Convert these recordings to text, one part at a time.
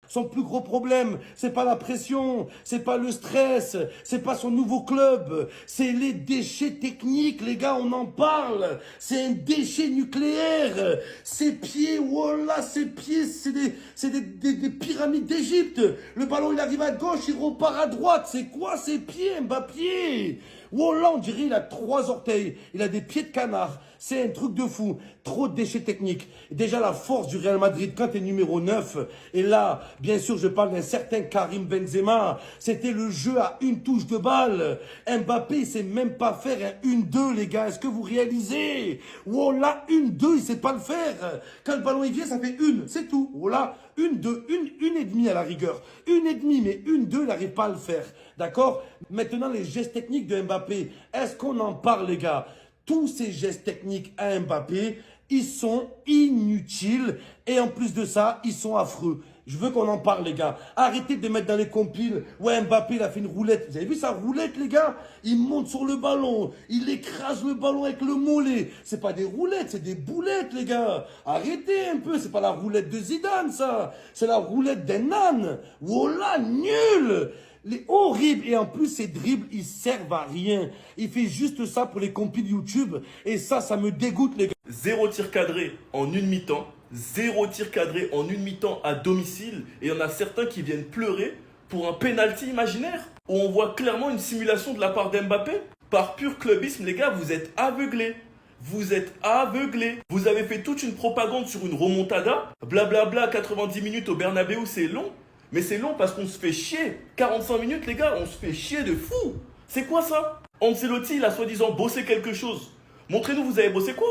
Son plus gros problème, c'est pas la pression, c'est pas le stress, c'est pas son nouveau club, c'est les déchets techniques, les gars, on en parle. C'est un déchet nucléaire. Ses pieds, voilà, ses pieds, c'est des pyramides d'Égypte. Le ballon, il arrive à gauche, il repart à droite. C'est quoi ces pieds, Mbappé? Voilà, on dirait il a 3 orteils. Il a des pieds de canard. C'est un truc de fou. Trop de déchets techniques. Déjà, la force du Real Madrid quand t'es numéro 9. Et là, bien sûr, je parle d'un certain Karim Benzema. C'était le jeu à une touche de balle. Mbappé, il sait même pas faire un 1-2, les gars. Est-ce que vous réalisez? Voilà, 1-2, il sait pas le faire. Quand le ballon il vient, ça fait une. C'est tout. Voilà, 1-2, une et demie à la rigueur. Une et demie, mais 1-2, il n'arrive pas à le faire. D'accord? Maintenant, les gestes techniques de Mbappé. Est-ce qu'on en parle, les gars? Tous ces gestes techniques à Mbappé, ils sont inutiles. Et en plus de ça, ils sont affreux. Je veux qu'on en parle, les gars. Arrêtez de mettre dans les compiles. Ouais, Mbappé, il a fait une roulette. Vous avez vu sa roulette, les gars? Il monte sur le ballon. Il écrase le ballon avec le mollet. C'est pas des roulettes, c'est des boulettes, les gars. Arrêtez un peu. C'est pas la roulette de Zidane, ça. C'est la roulette d'un âne. Voilà, nul. Les horribles. Et en plus, ces dribbles, ils servent à rien. Il fait juste ça pour les compiles YouTube. Et ça me dégoûte, les gars. Zéro tir cadré en une mi-temps. Zéro tir cadré en une mi-temps à domicile. Et il y en a certains qui viennent pleurer pour un penalty imaginaire. Où on voit clairement une simulation de la part d'Mbappé. Par pur clubisme, les gars, vous êtes aveuglés. Vous êtes aveuglés. Vous avez fait toute une propagande sur une remontada. Blablabla, 90 minutes au Bernabeu, c'est long. Mais c'est long parce qu'on se fait chier. 45 minutes, les gars, on se fait chier de fou. C'est quoi ça? Ancelotti, il a soi-disant bossé quelque chose. Montrez-nous, vous avez bossé quoi?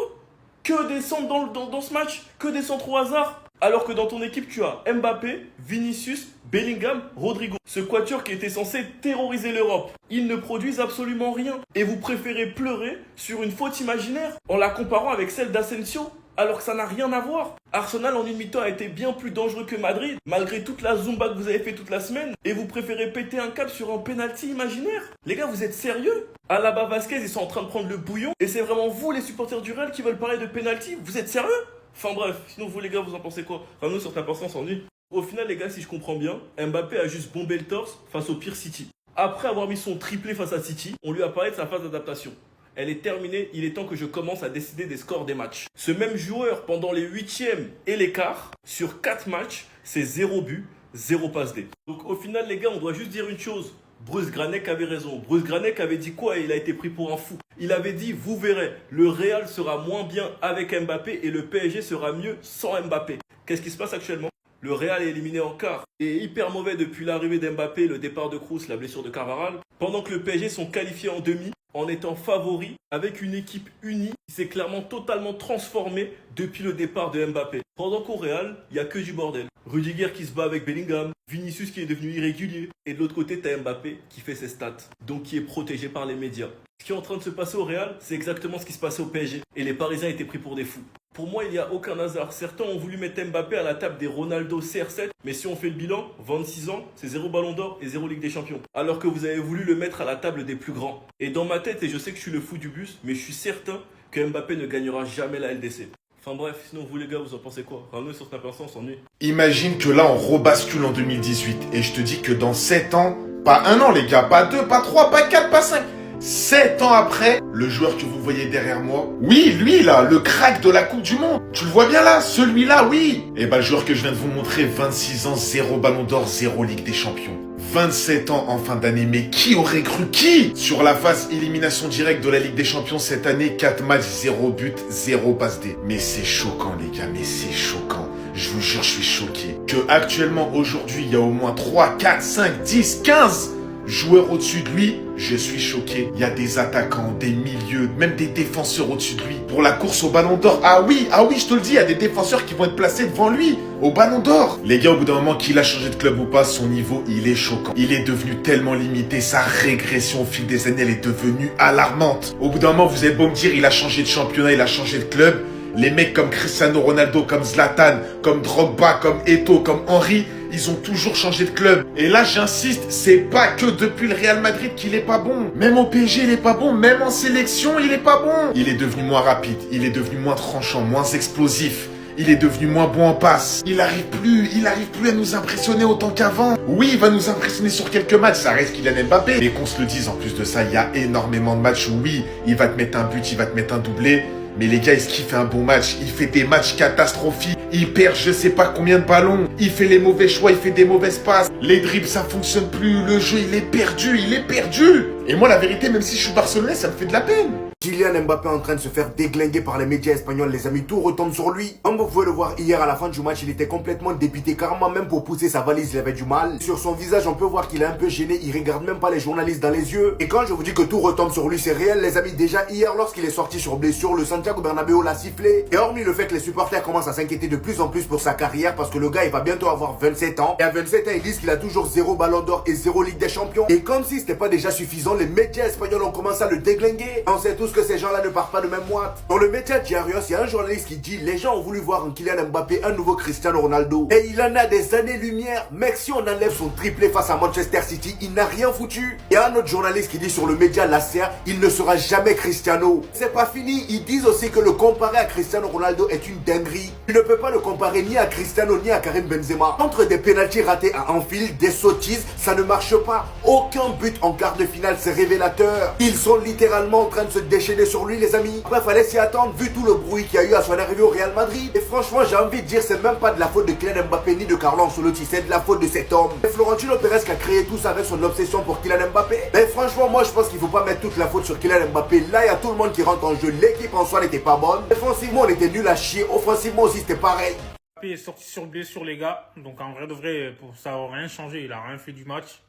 Que des centres dans ce match? Que des centres au hasard? Alors que dans ton équipe, tu as Mbappé, Vinicius, Bellingham, Rodrigo. Ce quatuor qui était censé terroriser l'Europe. Ils ne produisent absolument rien. Et vous préférez pleurer sur une faute imaginaire en la comparant avec celle d'Asensio, alors que ça n'a rien à voir. Arsenal en une mi-temps a été bien plus dangereux que Madrid, malgré toute la zumba que vous avez fait toute la semaine, et vous préférez péter un câble sur un penalty imaginaire. Les gars, vous êtes sérieux? Alaba, Vasquez, ils sont en train de prendre le bouillon, et c'est vraiment vous, les supporters du Real, qui veulent parler de penalty? Vous êtes sérieux? Enfin bref, sinon vous les gars, vous en pensez quoi? Enfin nous, sur ta personne, on s'ennuie. Au final, les gars, si je comprends bien, Mbappé a juste bombé le torse face au pire City. Après avoir mis son triplé face à City, on lui a parlé de sa phase d'adaptation. Elle est terminée, il est temps que je commence à décider des scores des matchs. Ce même joueur, pendant les 8e et les quarts, sur 4 matchs, c'est 0 but, 0 passe D. Donc au final, les gars, on doit juste dire une chose. Bruce Granek avait raison. Bruce Granek avait dit quoi et il a été pris pour un fou. Il avait dit, vous verrez, le Real sera moins bien avec Mbappé et le PSG sera mieux sans Mbappé. Qu'est-ce qui se passe actuellement? Le Real est éliminé en quart et est hyper mauvais depuis l'arrivée d'Mbappé, le départ de Kroos, la blessure de Carvajal. Pendant que le PSG sont qualifiés en demi, en étant favoris, avec une équipe unie qui s'est clairement totalement transformée depuis le départ de Mbappé. Pendant qu'au Real, il n'y a que du bordel. Rudiger qui se bat avec Bellingham, Vinicius qui est devenu irrégulier, et de l'autre côté, t'as Mbappé qui fait ses stats, donc qui est protégé par les médias. Ce qui est en train de se passer au Real, c'est exactement ce qui se passait au PSG, et les Parisiens étaient pris pour des fous. Pour moi, il n'y a aucun hasard. Certains ont voulu mettre Mbappé à la table des Ronaldo CR7, mais si on fait le bilan, 26 ans, c'est 0 ballon d'or et 0 Ligue des Champions. Alors que vous avez voulu le mettre à la table des plus grands. Et dans ma tête, et je sais que je suis le fou du bus, mais je suis certain que Mbappé ne gagnera jamais la LDC. Enfin bref, sinon vous les gars, vous en pensez quoi? Enfin, nous sur Snap Instant, on s'ennuie. Imagine que là on rebascule en 2018 et je te dis que dans 7 ans, pas un an les gars, pas 2, pas 3, pas 4, pas 5, 7 ans après, le joueur que vous voyez derrière moi, oui, lui là, le crack de la Coupe du Monde, tu le vois bien là, celui-là, oui. Et bah le joueur que je viens de vous montrer, 26 ans, 0 ballon d'or, 0 Ligue des Champions. 27 ans en fin d'année, mais qui aurait cru qui? Sur la phase élimination directe de la Ligue des Champions cette année, 4 matchs, 0 but, 0 passe D. Mais c'est choquant les gars, mais c'est choquant. Je vous jure, je suis choqué. Que actuellement, aujourd'hui, il y a au moins 3, 4, 5, 10, 15 joueurs au-dessus de lui, je suis choqué. Il y a des attaquants, des milieux, même des défenseurs au-dessus de lui. Pour la course au ballon d'or, ah oui, je te le dis, il y a des défenseurs qui vont être placés devant lui, au ballon d'or. Les gars, au bout d'un moment, qu'il a changé de club ou pas, son niveau, il est choquant. Il est devenu tellement limité, sa régression au fil des années, elle est devenue alarmante. Au bout d'un moment, vous avez beau me dire, il a changé de championnat, il a changé de club. Les mecs comme Cristiano Ronaldo, comme Zlatan, comme Drogba, comme Eto'o, comme Henry, ils ont toujours changé de club. Et là, j'insiste, c'est pas que depuis le Real Madrid qu'il est pas bon. Même au PSG, il est pas bon. Même en sélection, il est pas bon. Il est devenu moins rapide, il est devenu moins tranchant, moins explosif. Il est devenu moins bon en passe. Il arrive plus à nous impressionner autant qu'avant. Oui, il va nous impressionner sur quelques matchs, ça reste Kylian Mbappé. Mais qu'on se le dise, en plus de ça, il y a énormément de matchs où oui, il va te mettre un but, il va te mettre un doublé. Mais les gars, est-ce qu'il fait un bon match? Il fait des matchs catastrophiques. Il perd je sais pas combien de ballons. Il fait les mauvais choix, il fait des mauvaises passes. Les dribbles, ça fonctionne plus. Le jeu, il est perdu, il est perdu. Et moi, la vérité, même si je suis barcelonais, ça me fait de la peine. Kylian Mbappé est en train de se faire déglinguer par les médias espagnols, les amis, tout retombe sur lui. Comme vous pouvez le voir hier à la fin du match, il était complètement dépité, carrément même pour pousser sa valise, il avait du mal. Sur son visage, on peut voir qu'il est un peu gêné, il regarde même pas les journalistes dans les yeux. Et quand je vous dis que tout retombe sur lui, c'est réel, les amis. Déjà hier, lorsqu'il est sorti sur blessure, le Santiago Bernabéu l'a sifflé. Et hormis le fait que les supporters commencent à s'inquiéter de plus en plus pour sa carrière, parce que le gars, il va bientôt avoir 27 ans. Et à 27 ans, ils disent qu'il a toujours 0 ballon d'or et 0 Ligue des Champions. Et comme si c'était pas déjà suffisant, les médias espagnols ont commencé à le déglinguer. On sait tous que ces gens-là ne partent pas de même moite. Dans le média Diarios, il y a un journaliste qui dit: les gens ont voulu voir en Kylian Mbappé un nouveau Cristiano Ronaldo. Et il en a des années-lumière. Mec, si on enlève son triplé face à Manchester City, il n'a rien foutu. Il y a un autre journaliste qui dit sur le média Lasser: il ne sera jamais Cristiano. C'est pas fini, ils disent aussi que le comparer à Cristiano Ronaldo est une dinguerie. Tu ne peux pas le comparer ni à Cristiano ni à Karim Benzema. Entre des pénaltys ratés à Anfield, des sottises, ça ne marche pas. Aucun but en quart de finale, c'est révélateur. Ils sont littéralement en train de se déchaîner sur lui, les amis. Après, fallait s'y attendre vu tout le bruit qu'il y a eu à son arrivée au Real Madrid. Et franchement, j'ai envie de dire, c'est même pas de la faute de Kylian Mbappé ni de Carlo Ancelotti, c'est de la faute de cet homme. Et Florentino Pérez qui a créé tout ça avec son obsession pour Kylian Mbappé. Mais franchement, moi je pense qu'il faut pas mettre toute la faute sur Kylian Mbappé. Là, il y a tout le monde qui rentre en jeu. L'équipe en soi n'était pas bonne. Défensivement, on était nul à chier. Offensivement aussi, c'était pareil. Mbappé est sorti sur blessure, les gars. Donc en vrai de vrai, ça n'a rien changé. Il a rien fait du match.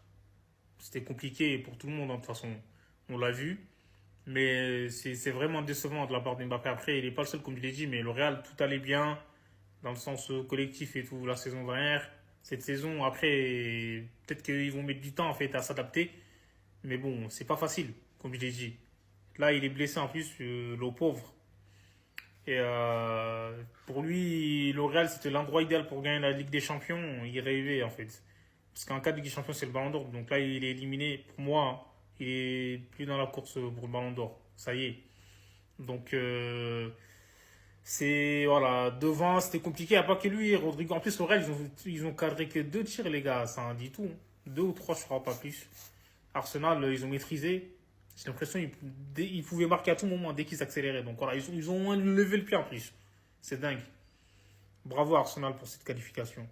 C'était compliqué pour tout le monde, hein, de toute façon. On l'a vu. Mais c'est vraiment décevant de la part d'Mbappé. Après, il n'est pas le seul, comme je l'ai dit, mais le Real, tout allait bien, dans le sens collectif et tout, la saison dernière. Cette saison, après, peut-être qu'ils vont mettre du temps en fait, à s'adapter. Mais bon, c'est pas facile, comme je l'ai dit. Là, il est blessé en plus, le pauvre. Et pour lui, le Real, c'était l'endroit idéal pour gagner la Ligue des Champions. Il rêvait, en fait. Parce qu'en cas de Ligue des Champions, c'est le Ballon d'Or. Donc là, il est éliminé. Pour moi, il est plus dans la course pour le Ballon d'Or. Ça y est. Donc, c'est... Voilà. Devant, c'était compliqué. Il n'y a pas que lui, Rodrigo. En plus, le Real, ils ont cadré que 2 tirs, les gars. Ça en dit tout. 2 ou 3, je crois, pas plus. Arsenal, ils ont maîtrisé. J'ai l'impression qu'ils pouvaient marquer à tout moment dès qu'ils accéléraient. Donc voilà, ils ont levé le pied en plus. C'est dingue. Bravo Arsenal pour cette qualification.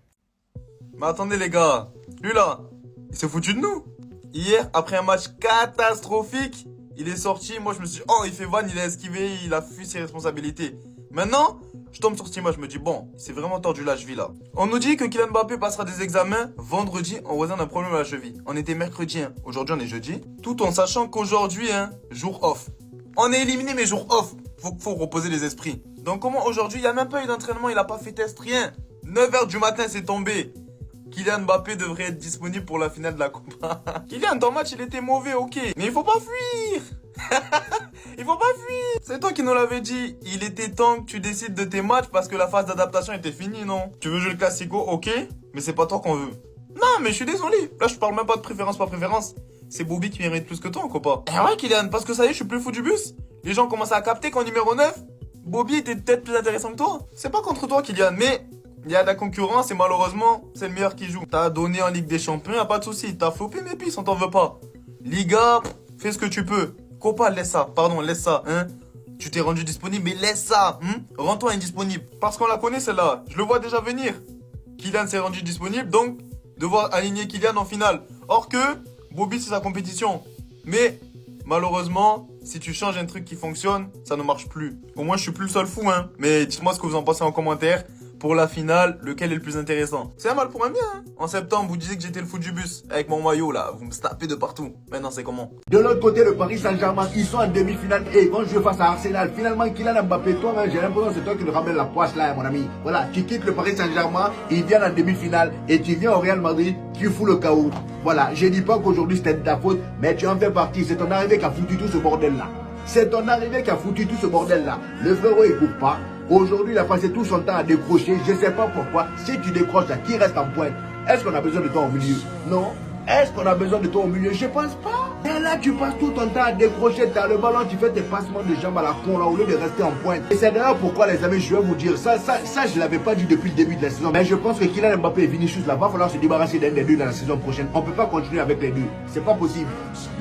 Mais attendez les gars, lui là, il s'est foutu de nous. Hier, après un match catastrophique, il est sorti, moi je me suis dit, oh il fait van, il a esquivé, il a fui ses responsabilités. Maintenant, je tombe sur cette image, je me dis, bon, il s'est vraiment tordu la cheville là. On nous dit que Kylian Mbappé passera des examens vendredi en raison d'un problème à la cheville. On était mercredi, hein. Aujourd'hui on est jeudi. Tout en sachant qu'aujourd'hui, hein, jour off. On est éliminé mais jour off. Faut reposer les esprits. Donc comment aujourd'hui, il n'y a même pas eu d'entraînement, il a pas fait test, rien. 9h du matin c'est tombé. Kylian Mbappé devrait être disponible pour la finale de la Coupe. Kylian, ton match il était mauvais, ok. Mais il faut pas fuir. Il faut pas fuir. C'est toi qui nous l'avais dit. Il était temps que tu décides de tes matchs parce que la phase d'adaptation était finie, non? Tu veux jouer le Classico, ok. Mais c'est pas toi qu'on veut. Non, mais je suis désolé. Là, je parle même pas de préférence par préférence. C'est Bobby qui mérite plus que toi, copain. Eh ouais, Kylian, parce que ça y est, je suis plus fou du bus. Les gens commencent à capter qu'en numéro 9, Bobby était peut-être plus intéressant que toi. C'est pas contre toi, Kylian, mais... il y a de la concurrence et malheureusement, c'est le meilleur qui joue. T'as donné en Ligue des Champions, y'a pas de souci. T'as flopé mes pistes, on t'en veut pas. Liga, fais ce que tu peux. Copa, laisse ça. Pardon, laisse ça, hein. Tu t'es rendu disponible, mais laisse ça, hein. Rends-toi indisponible. Parce qu'on la connaît, celle-là. Je le vois déjà venir. Kylian s'est rendu disponible, donc devoir aligner Kylian en finale. Or que, Bobby, c'est sa compétition. Mais, malheureusement, si tu changes un truc qui fonctionne, ça ne marche plus. Au moins, je suis plus le seul fou, hein. Mais dites-moi ce que vous en pensez en commentaire. Pour la finale, lequel est le plus intéressant? C'est un mal pour un bien, hein. En septembre, vous disiez que j'étais le fou du bus. Avec mon maillot, là, vous me tapez de partout. Maintenant, c'est comment? De l'autre côté, le Paris Saint-Germain, ils sont en demi-finale et ils vont jouer face à Arsenal. Finalement, Kylian Mbappé, toi, j'ai l'impression que c'est toi qui nous ramène la poisse là, mon ami. Voilà, tu quittes le Paris Saint-Germain, ils viennent en demi-finale et tu viens au Real Madrid, tu fous le chaos. Voilà, je dis pas qu'aujourd'hui c'était de ta faute, mais tu en fais partie. C'est ton arrivée qui a foutu tout ce bordel-là. C'est ton arrivée qui a foutu tout ce bordel-là. Le frérot, il court pas. Aujourd'hui, il a passé tout son temps à décrocher. Je ne sais pas pourquoi. Si tu décroches là, qui reste en pointe? Est-ce qu'on a besoin de toi au milieu? Non. Est-ce qu'on a besoin de toi au milieu? Je pense pas. Mais là, tu passes tout ton temps à décrocher, t'as le ballon, tu fais tes passements de jambes à la con là, au lieu de rester en pointe. Et c'est d'ailleurs pourquoi, les amis, je vais vous dire ça, je l'avais pas dit depuis le début de la saison. Mais je pense que Kylian Mbappé et Vinicius là, va falloir se débarrasser d'un des deux dans la saison prochaine. On peut pas continuer avec les deux. C'est pas possible.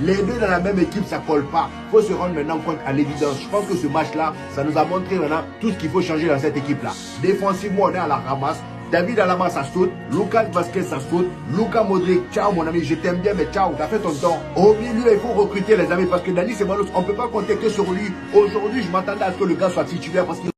Les deux dans la même équipe, ça colle pas. Faut se rendre maintenant compte à l'évidence. Je pense que ce match là, ça nous a montré maintenant tout ce qu'il faut changer dans cette équipe là. Défensivement, on est à la ramasse. David Alaba, ça saute. Lucas Vazquez, ça saute. Luka Modric, ciao mon ami, je t'aime bien, mais ciao, t'as fait ton temps. Au milieu, il faut recruter les amis parce que Dani Ceballos, on peut pas compter que sur lui. Aujourd'hui, je m'attendais à ce que le gars soit titulaire parce qu'il